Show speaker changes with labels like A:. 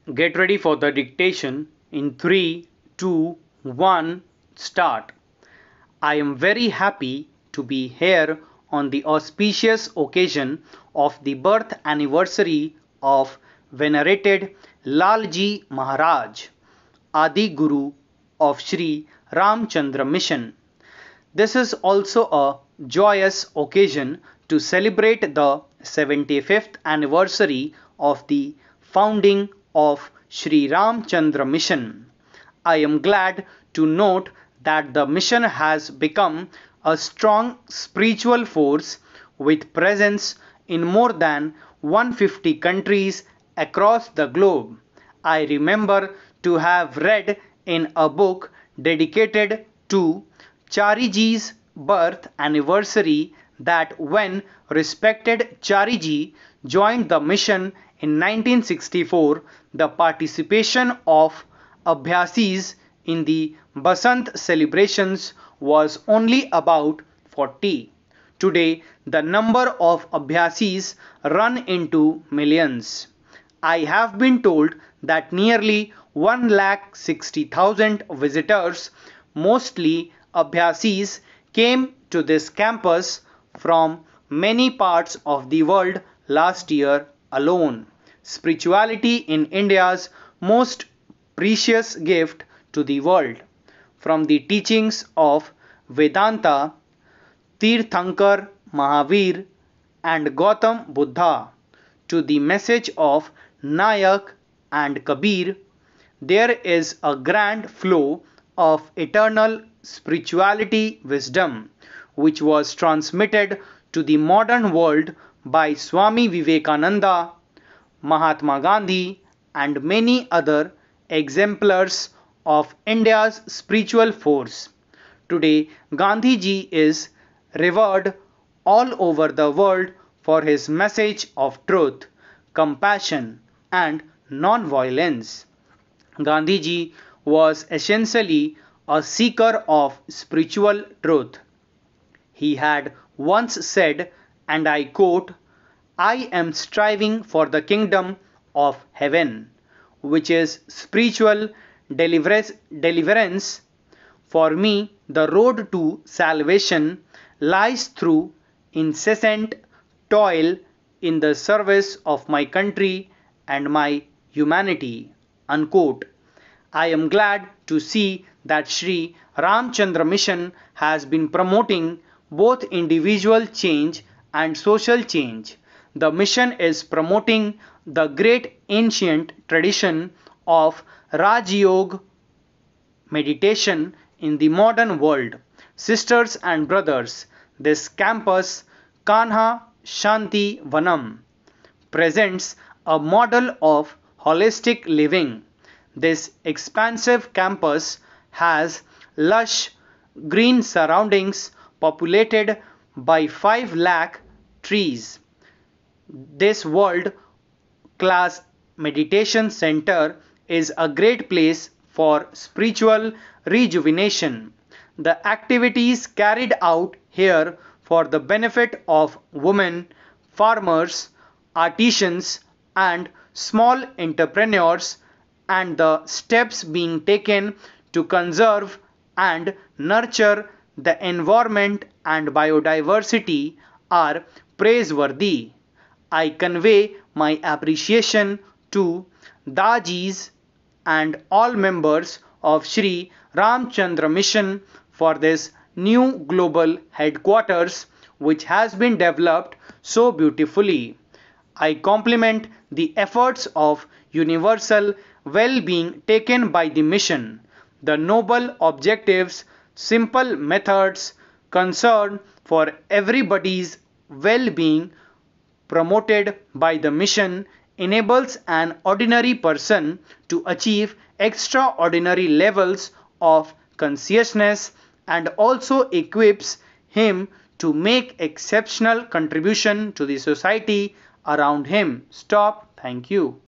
A: Get ready for the dictation in 3, 2, 1, start. I am very happy to be here on the auspicious occasion of the birth anniversary of venerated Lalji Maharaj, Adi Guru of Sri Ramchandra Mission. This is also a joyous occasion to celebrate the 75th anniversary of the founding of Sri Ramchandra Mission. I am glad to note that the mission has become a strong spiritual force with presence in more than 150 countries across the globe. I remember to have read in a book dedicated to Chariji's birth anniversary that when respected Chariji joined the mission in 1964, the participation of Abhyasis in the Basant celebrations was only about 40. Today, the number of Abhyasis run into millions. I have been told that nearly 1,60,000 visitors, mostly Abhyasis, came to this campus from many parts of the world last year alone. Spirituality in India's most precious gift to the world. From the teachings of Vedanta, Tirthankar Mahavir, and Gautam Buddha to the message of Nayak and Kabir, there is a grand flow of eternal spirituality wisdom which was transmitted to the modern world by Swami Vivekananda, Mahatma Gandhi, and many other exemplars of India's spiritual force. Today, Gandhiji is revered all over the world for his message of truth, compassion, and non-violence. Gandhiji was essentially a seeker of spiritual truth. He had once said, and I quote, I am striving for the kingdom of heaven, which is spiritual deliverance. For me, the road to salvation lies through incessant toil in the service of my country and my humanity. Unquote. I am glad to see that Sri Ramchandra Mission has been promoting both individual change and social change. The mission is promoting the great ancient tradition of Raj Yoga meditation in the modern world. Sisters and brothers, this campus, Kanha Shanti Vanam, presents a model of holistic living. This expansive campus has lush green surroundings populated by 5 lakh trees. This world class meditation center is a great place for spiritual rejuvenation. The activities carried out here for the benefit of women, farmers, artisans, and small entrepreneurs, and the steps being taken to conserve and nurture the environment and biodiversity are praiseworthy. I convey my appreciation to Dajis and all members of Sri Ramchandra Mission for this new global headquarters which has been developed so beautifully. I compliment the efforts of universal well-being taken by the mission, the noble objectives, simple methods, concern for everybody's well-being promoted by the mission enables an ordinary person to achieve extraordinary levels of consciousness and also equips him to make exceptional contribution to the society around him. Stop. Thank you.